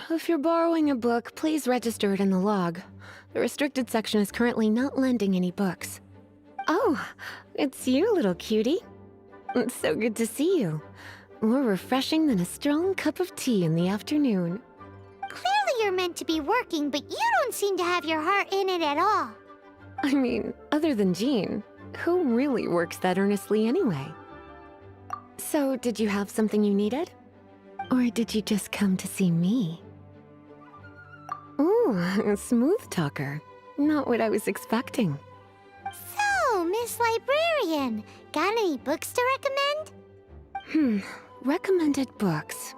If you're borrowing a book, please register it in the log. The restricted section is currently not lending any books. Oh, it's you, little cutie. It's so good to see you. More refreshing than a strong cup of tea in the afternoon. Clearly you're meant to be working, but you don't seem to have your heart in it at all. I mean, other than Jean, who really works that earnestly anyway? So, did you have something you needed? Or did you just come to see me? Ooh, a smooth talker. Not what I was expecting. So, Miss Librarian, got any books to recommend? Recommended books.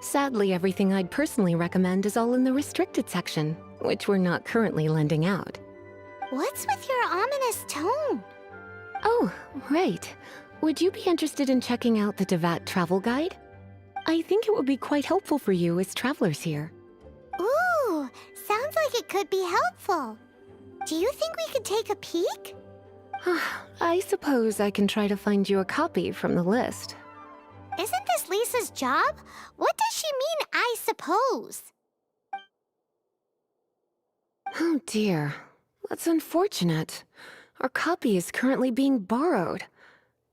Sadly, everything I'd personally recommend is all in the restricted section, which we're not currently lending out. What's with your ominous tone? Oh, right. Would you be interested in checking out the Devat travel guide? I think it would be quite helpful for you as travelers here. Ooh, sounds like it could be helpful. Do you think we could take a peek? I suppose I can try to find you a copy from the list. Isn't this Lisa's job? What does she mean, I suppose? Oh dear, that's unfortunate. Our copy is currently being borrowed.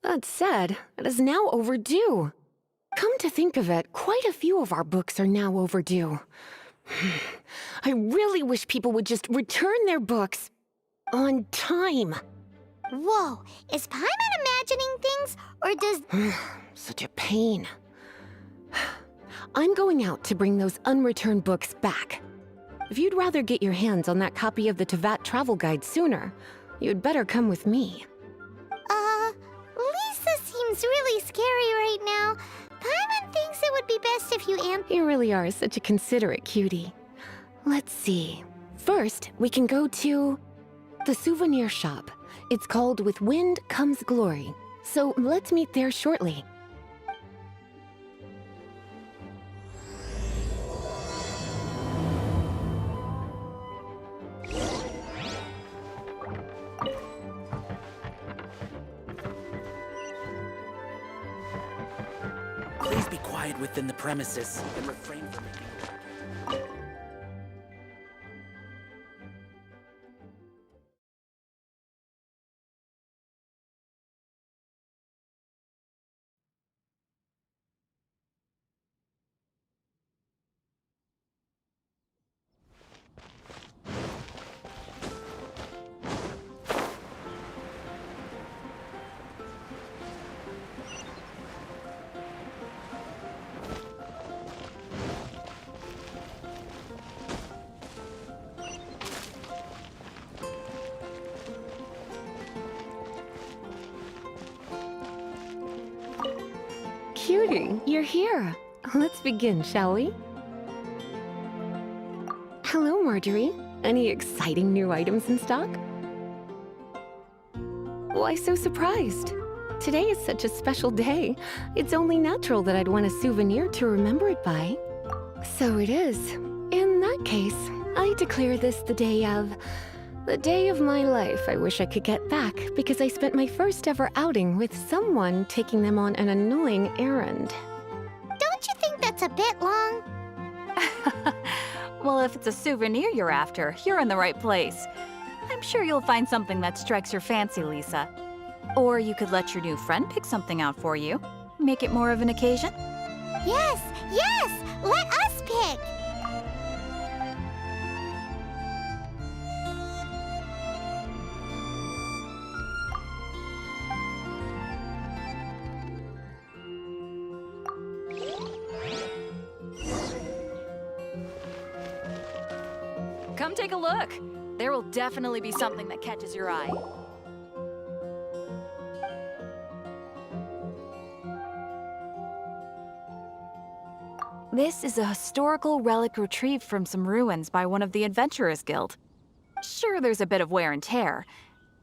That said, it is now overdue. Come to think of it, quite a few of our books are now overdue. I really wish people would just return their books on time. Whoa, is Paimon imagining things, or does... Such a pain. I'm going out to bring those unreturned books back. If you'd rather get your hands on that copy of the Tevat travel guide sooner, you'd better come with me. Lisa seems really scary right now. Paimon thinks it would be best if you You really are such a considerate cutie. Let's see. First, we can go to the souvenir shop. It's called With Wind Comes Glory. So let's meet there shortly. Please be quiet within the premises and refrain from making a racket. Cutie, you're here. Let's begin, shall we? Hello, Marjorie. Any exciting new items in stock? Why so surprised? Today is such a special day. It's only natural that I'd want a souvenir to remember it by. So it is. In that case, I declare this the day of my life I wish I could get back because I spent my first ever outing with someone taking them on an annoying errand. Don't you think that's a bit long? Well, if it's a souvenir you're after, you're in the right place. I'm sure you'll find something that strikes your fancy, Lisa. Or you could let your new friend pick something out for you. Make it more of an occasion. Yes, let us pick! Come take a look. There will definitely be something that catches your eye. This is a historical relic retrieved from some ruins by one of the Adventurers Guild. Sure, there's a bit of wear and tear,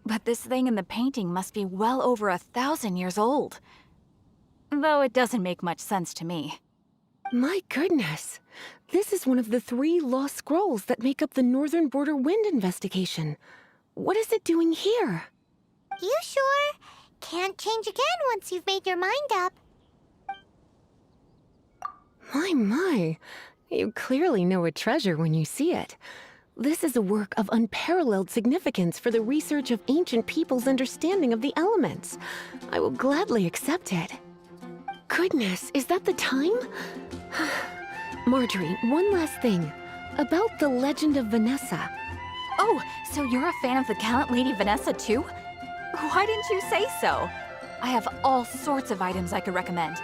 but this thing in the painting must be well over 1,000 years old. Though it doesn't make much sense to me. My goodness! This is one of the 3 lost scrolls that make up the Northern Border Wind investigation. What is it doing here? You sure? Can't change again once you've made your mind up. My. You clearly know a treasure when you see it. This is a work of unparalleled significance for the research of ancient people's understanding of the elements. I will gladly accept it. Goodness, is that the time? Marjorie, one last thing. About the legend of Vanessa. Oh, so you're a fan of the gallant Lady Vanessa too? Why didn't you say so? I have all sorts of items I could recommend.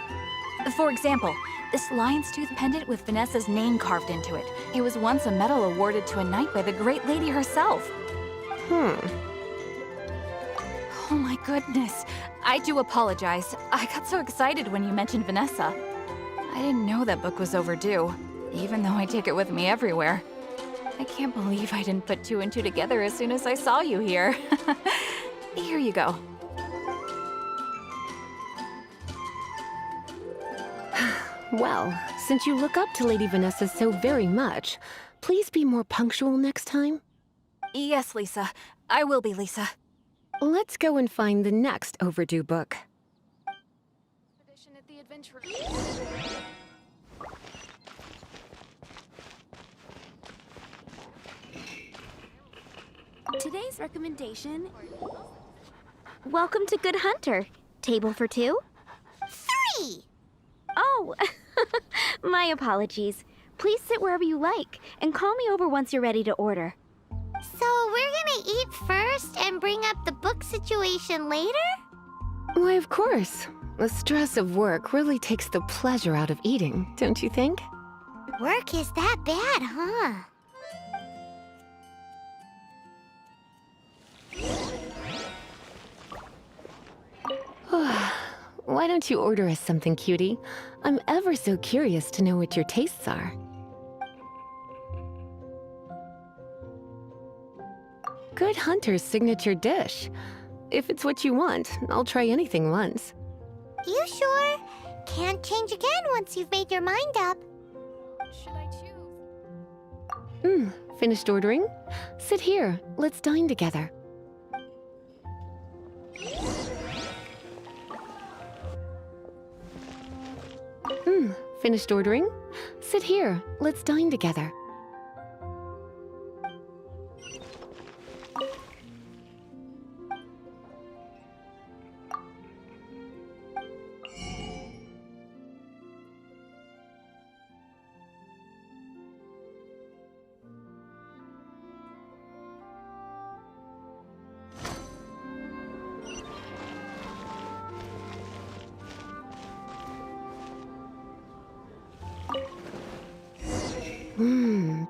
For example, this lion's tooth pendant with Vanessa's name carved into it. It was once a medal awarded to a knight by the great lady herself. Oh my goodness. I do apologize. I got so excited when you mentioned Vanessa. I didn't know that book was overdue, even though I take it with me everywhere. I can't believe I didn't put two and two together as soon as I saw you here. Here you go. Well, since you look up to Lady Vanessa so very much, please be more punctual next time. Yes, Lisa. I will be, Lisa. Let's go and find the next overdue book. Today's recommendation... Welcome to Good Hunter. Table for two? 3! Oh, my apologies. Please sit wherever you like, and call me over once you're ready to order. So we're gonna eat first and bring up the book situation later? Why, of course. The stress of work really takes the pleasure out of eating, don't you think? Work is that bad, huh? Why don't you order us something, cutie? I'm ever so curious to know what your tastes are. Good Hunter's signature dish. If it's what you want, I'll try anything once. You sure? Can't change again once you've made your mind up. Should I choose? Finished ordering? Sit here. Let's dine together. Finished ordering? Sit here. Let's dine together.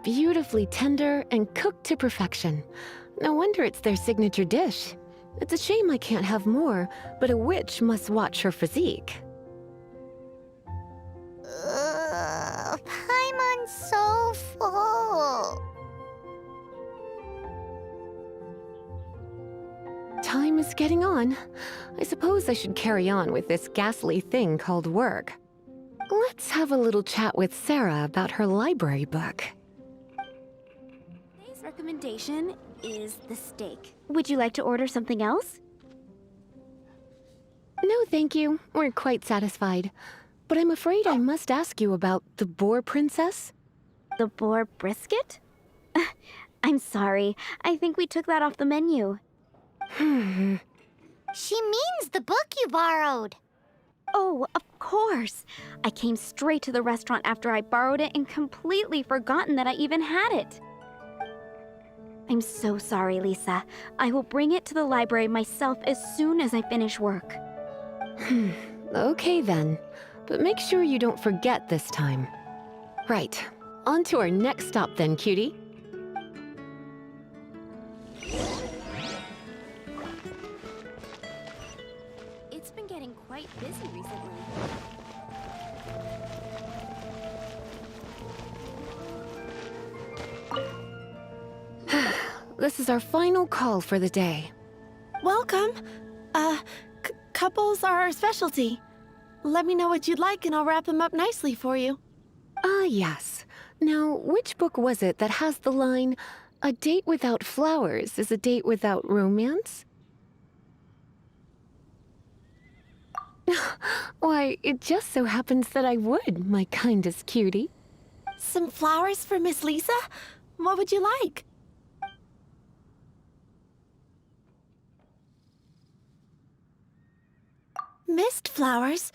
Beautifully tender and cooked to perfection. No wonder it's their signature dish. It's a shame I can't have more, but a witch must watch her physique. Paimon's so full. Time is getting on. I suppose I should carry on with this ghastly thing called work. Let's have a little chat with Sarah about her library book. Today's recommendation is the steak. Would you like to order something else? No, thank you. We're quite satisfied. But I'm afraid I must ask you about the boar princess. The boar brisket? I'm sorry. I think we took that off the menu. She means the book you borrowed. Oh, of course. I came straight to the restaurant after I borrowed it and completely forgotten that I even had it. I'm so sorry, Lisa. I will bring it to the library myself as soon as I finish work. Okay then. But make sure you don't forget this time. Right. On to our next stop then, cutie. It's been getting quite busy recently. This is our final call for the day. Welcome. Couples are our specialty. Let me know what you'd like and I'll wrap them up nicely for you. Ah, yes. Now, which book was it that has the line, "A date without flowers is a date without romance"? Why, it just so happens that I would, my kindest cutie. Some flowers for Miss Lisa? What would you like? Mist flowers?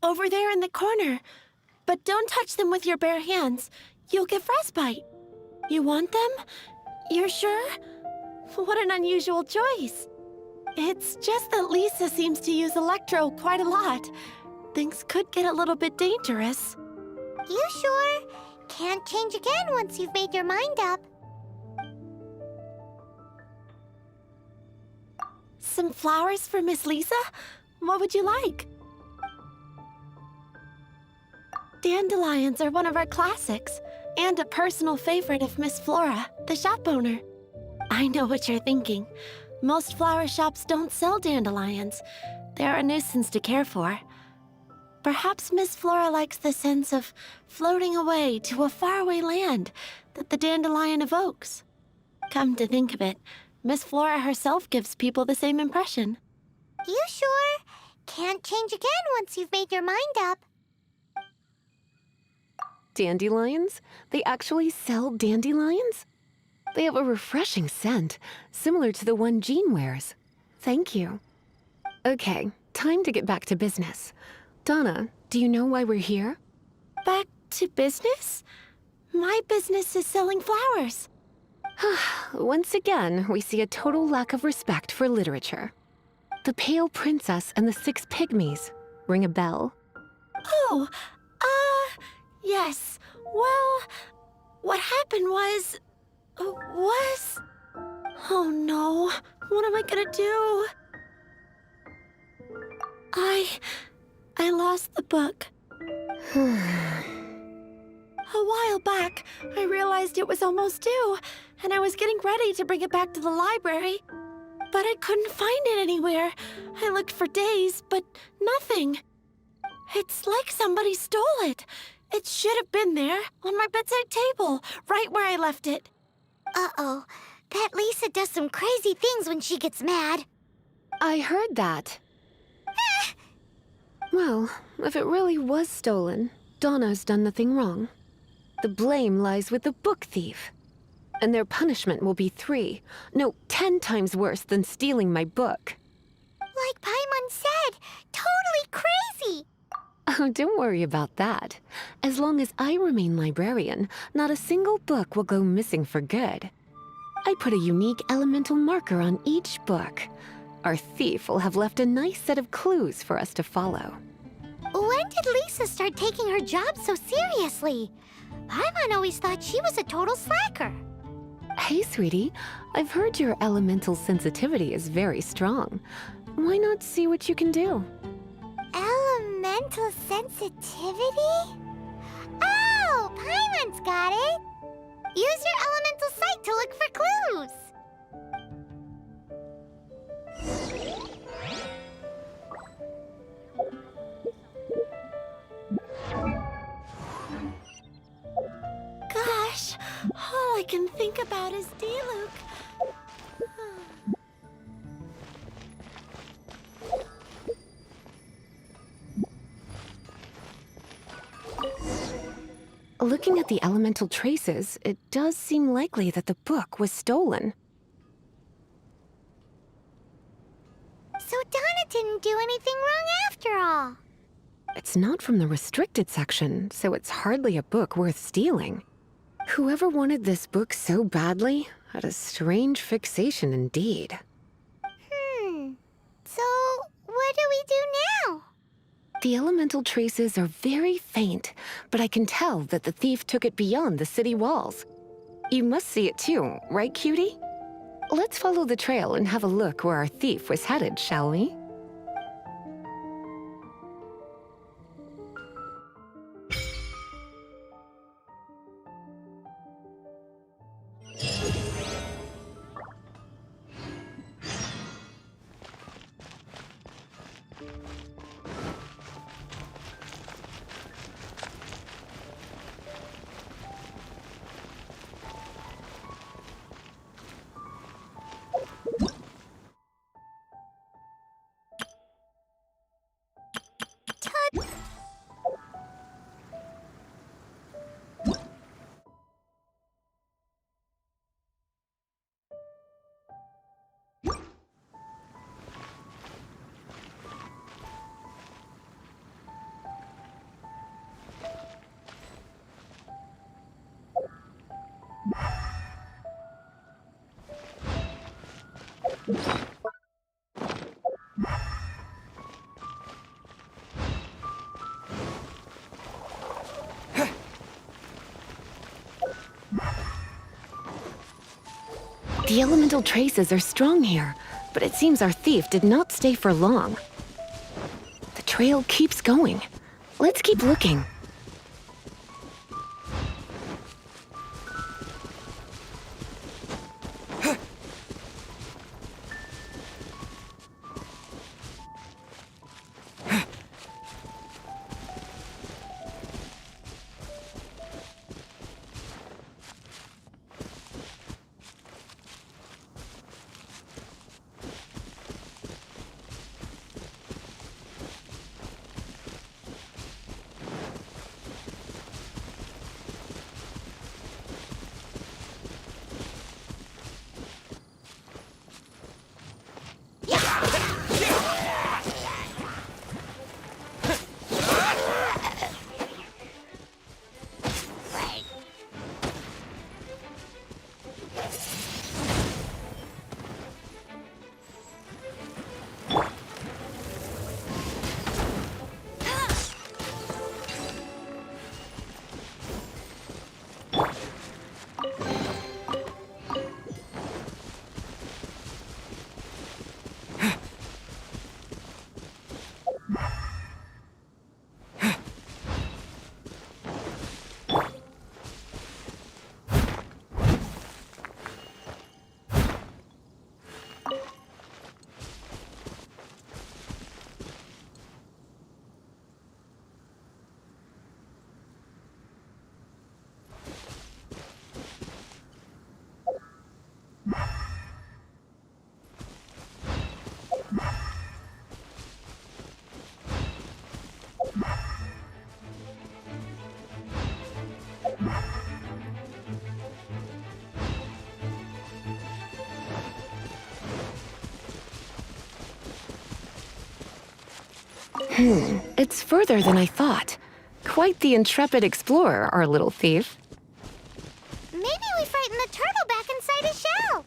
Over there in the corner. But don't touch them with your bare hands. You'll get frostbite. You want them? You're sure? What an unusual choice. It's just that Lisa seems to use Electro quite a lot. Things could get a little bit dangerous. You sure? Can't change again once you've made your mind up. Some flowers for Miss Lisa? What would you like? Dandelions are one of our classics, and a personal favorite of Miss Flora, the shop owner. I know what you're thinking. Most flower shops don't sell dandelions. They're a nuisance to care for. Perhaps Miss Flora likes the sense of floating away to a faraway land that the dandelion evokes. Come to think of it, Miss Flora herself gives people the same impression. You sure? Can't change again once you've made your mind up. Dandelions? They actually sell dandelions? They have a refreshing scent, similar to the one Jean wears. Thank you. Okay, time to get back to business. Donna, do you know why we're here? Back to business? My business is selling flowers. Once again, we see a total lack of respect for literature. The Pale Princess and the Six Pygmies. Ring a bell? Oh, yes. Well, what happened was... Oh no, what am I gonna do? I lost the book. A while back, I realized it was almost due, and I was getting ready to bring it back to the library. But I couldn't find it anywhere. I looked for days, but nothing. It's like somebody stole it. It should have been there, on my bedside table, right where I left it. Uh-oh. That Lisa does some crazy things when she gets mad. I heard that. Well, if it really was stolen, Donna's done nothing wrong. The blame lies with the book thief. And their punishment will be 10 times worse than stealing my book. Like Paimon said, totally crazy. Oh, don't worry about that. As long as I remain librarian, not a single book will go missing for good. I put a unique elemental marker on each book. Our thief will have left a nice set of clues for us to follow. When did Lisa start taking her job so seriously? Paimon always thought she was a total slacker. Hey, sweetie, I've heard your elemental sensitivity is very strong. Why not see what you can do? Elemental sensitivity? Oh, Paimon's got it. Use your elemental sight to look for clues. Gosh, all I can think about is Diluc. Looking at the elemental traces, it does seem likely that the book was stolen. So Donna didn't do anything wrong after all. It's not from the restricted section, so it's hardly a book worth stealing. Whoever wanted this book so badly had a strange fixation indeed. So what do we do now? The elemental traces are very faint, but I can tell that the thief took it beyond the city walls. You must see it too, right, cutie? Let's follow the trail and have a look where our thief was headed, shall we? The elemental traces are strong here, but it seems our thief did not stay for long. The trail keeps going. Let's keep looking. It's further than I thought. Quite the intrepid explorer, our little thief. Maybe we frightened the turtle back inside his shell.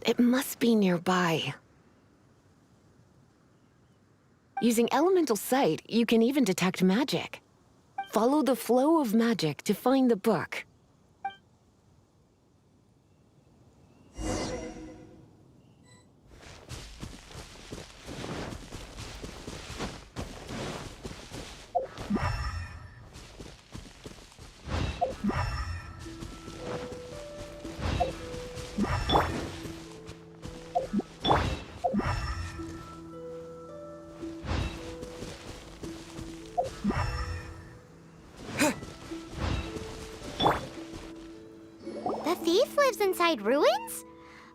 It must be nearby. Using elemental sight, you can even detect magic. Follow the flow of magic to find the book. The thief lives inside ruins?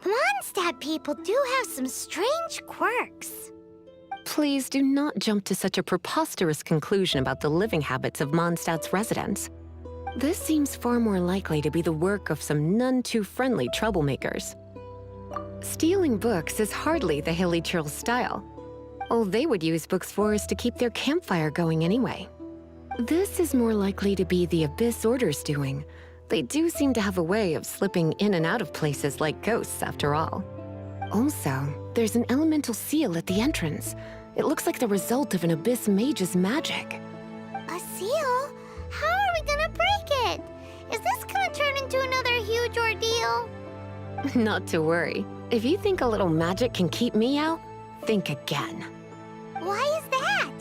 Mondstadt people do have some strange quirks. Please do not jump to such a preposterous conclusion about the living habits of Mondstadt's residents. This seems far more likely to be the work of some none-too-friendly troublemakers. Stealing books is hardly the Hilly Churl's style. All they would use books for is to keep their campfire going anyway. This is more likely to be the Abyss Order's doing. They do seem to have a way of slipping in and out of places like ghosts, after all. Also, there's an elemental seal at the entrance. It looks like the result of an Abyss mage's magic. A seal? How are we gonna break it? Is this gonna turn into another huge ordeal? Not to worry. If you think a little magic can keep me out, think again. Why is that?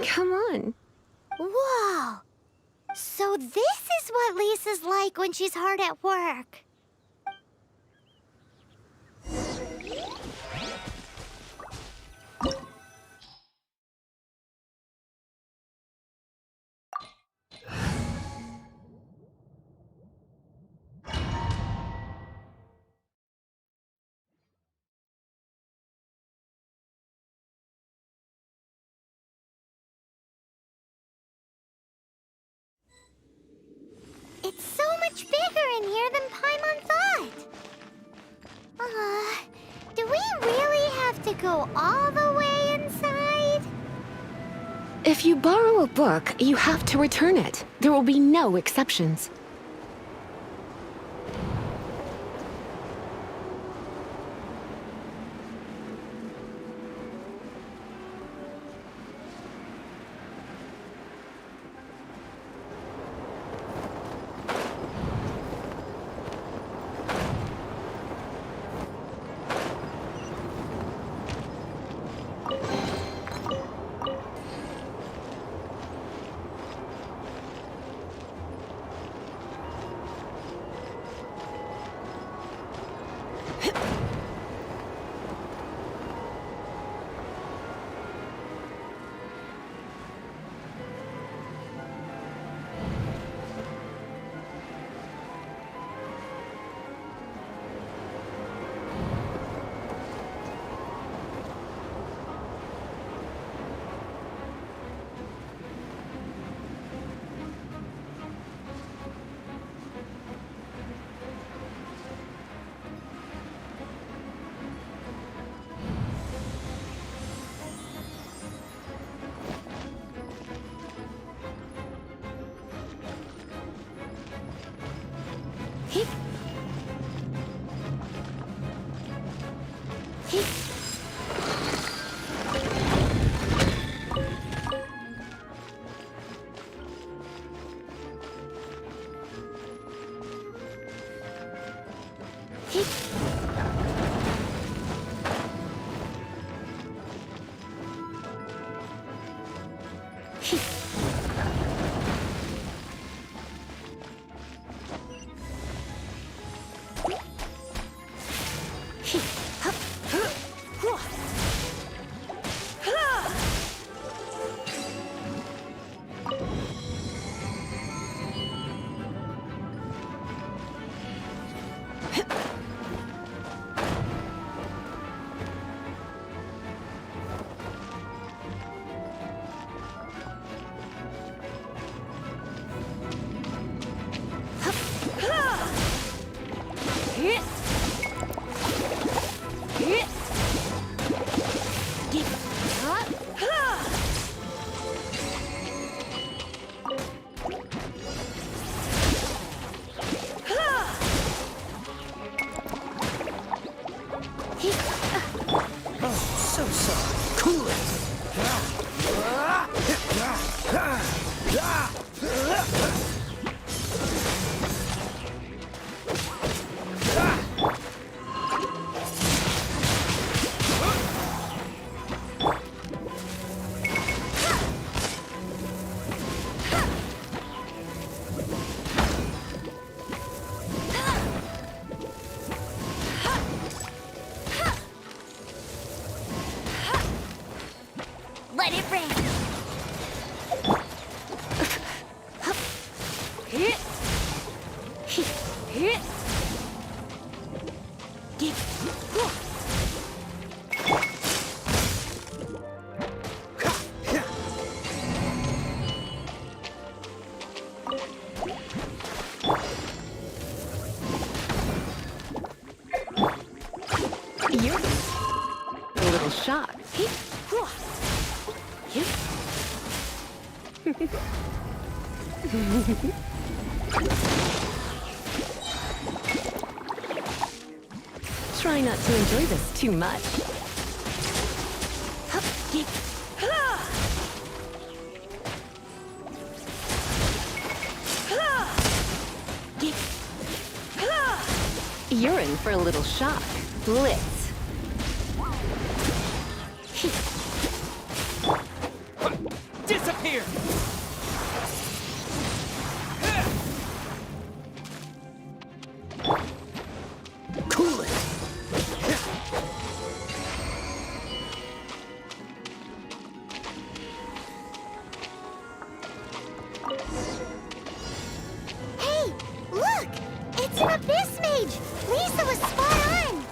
Come on. Whoa! So this is what Lisa's like when she's hard at work. It's so much bigger in here than Paimon thought. Do we really have to go all the way inside? If you borrow a book, you have to return it. There will be no exceptions. shock. Try not to enjoy this too much. You're in for a little shock. Blitz. Disappear! Cool it! Hey, look! It's an Abyss Mage! Lisa was spot on!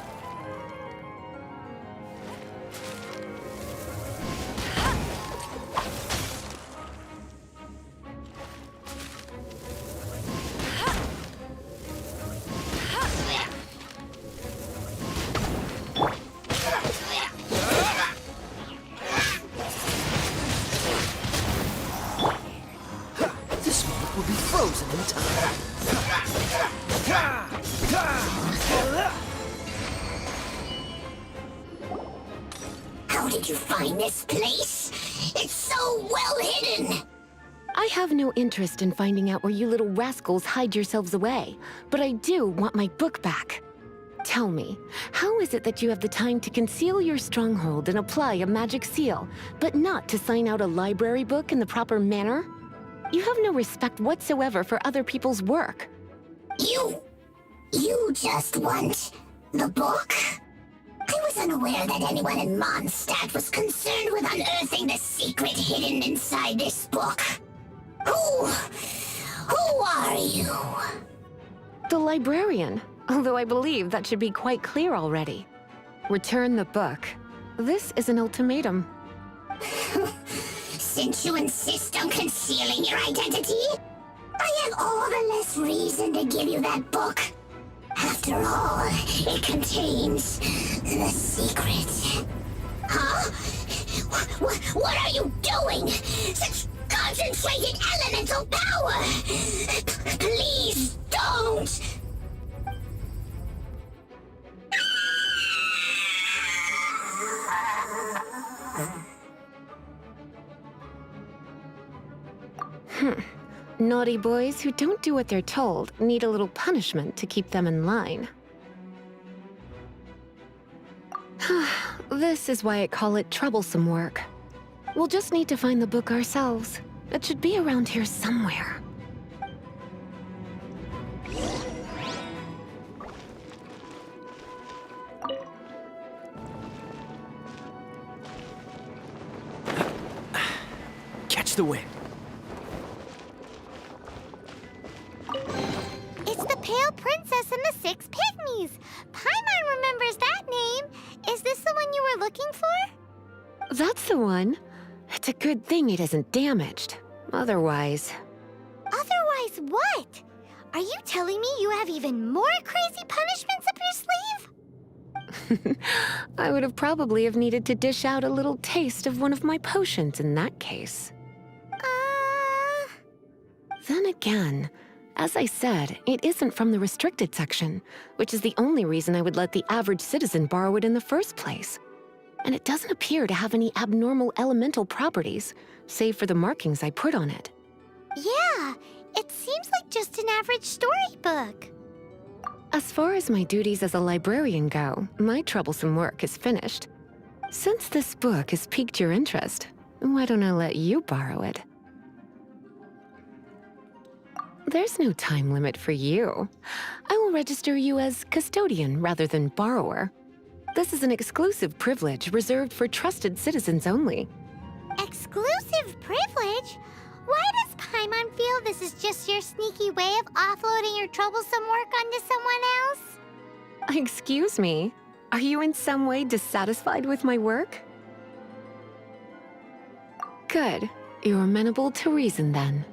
This moment will be frozen in time. How did you find this place? It's so well hidden! I have no interest in finding out where you little rascals hide yourselves away, but I do want my book back. Tell me, how is it that you have the time to conceal your stronghold and apply a magic seal, but not to sign out a library book in the proper manner? You have no respect whatsoever for other people's work. You just want the book? I was unaware that anyone in Mondstadt was concerned with unearthing the secret hidden inside this book. Who are you? The librarian, although I believe that should be quite clear already. Return the book. This is an ultimatum. Since you insist on concealing your identity, I have all the less reason to give you that book. After all, it contains the secret. Huh? What are you doing? Such concentrated elemental power! Please don't! Naughty boys who don't do what they're told need a little punishment to keep them in line. This is why I call it troublesome work. We'll just need to find the book ourselves. It should be around here somewhere. Catch the wind. It's the Pale Princess and the Six Pygmies! Paimon remembers that name! Is this the one you were looking for? That's the one. It's a good thing it isn't damaged. Otherwise... Otherwise what? Are you telling me you have even more crazy punishments up your sleeve? I would have probably have needed to dish out a little taste of one of my potions in that case. Then again, as I said, it isn't from the restricted section, which is the only reason I would let the average citizen borrow it in the first place. And it doesn't appear to have any abnormal elemental properties, save for the markings I put on it. Yeah, it seems like just an average storybook. As far as my duties as a librarian go, my troublesome work is finished. Since this book has piqued your interest, why don't I let you borrow it? There's no time limit for you. I will register you as custodian rather than borrower. This is an exclusive privilege reserved for trusted citizens only. Exclusive privilege? Why does Paimon feel this is just your sneaky way of offloading your troublesome work onto someone else? Excuse me, are you in some way dissatisfied with my work? Good, you're amenable to reason then.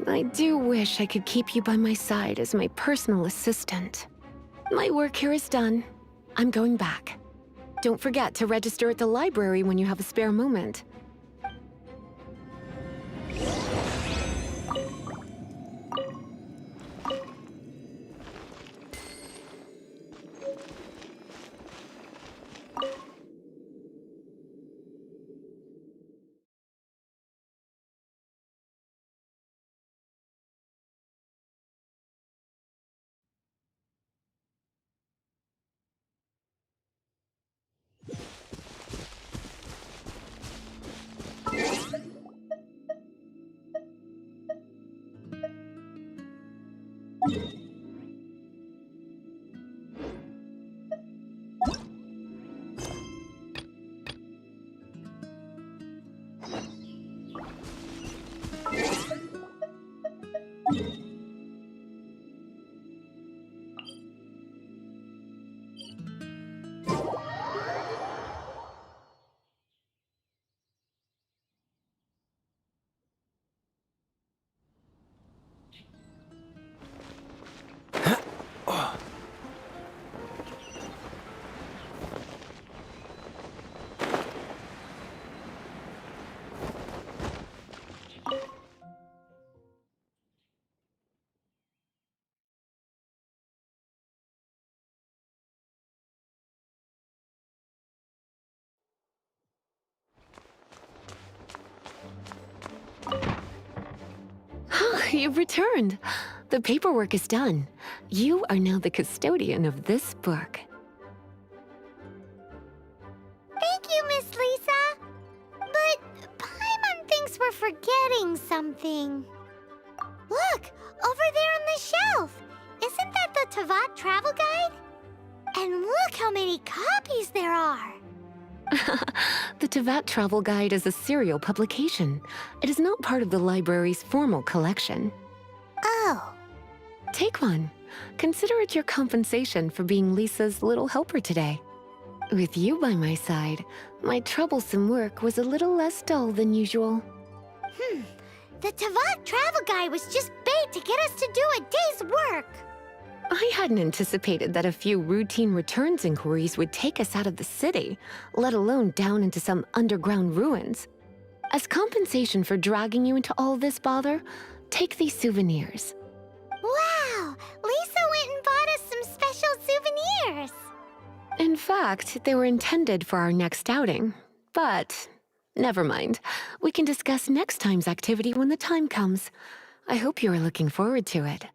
I do wish I could keep you by my side as my personal assistant. My work here is done. I'm going back. Don't forget to register at the library when you have a spare moment. You've returned. The paperwork is done. You are now the custodian of this book. Thank you, Miss Lisa. But Paimon thinks we're forgetting something. Look, over there on the shelf. Isn't that the Tavat travel guide? And look how many copies there are. The Tavat Travel Guide is a serial publication. It is not part of the library's formal collection. Oh. Take one. Consider it your compensation for being Lisa's little helper today. With you by my side, my troublesome work was a little less dull than usual. The Tavat travel guide was just bait to get us to do a day's work. I hadn't anticipated that a few routine returns inquiries would take us out of the city, let alone down into some underground ruins. As compensation for dragging you into all this bother, take these souvenirs. Wow! Lisa went and bought us some special souvenirs. In fact, they were intended for our next outing. But never mind. We can discuss next time's activity when the time comes. I hope you are looking forward to it.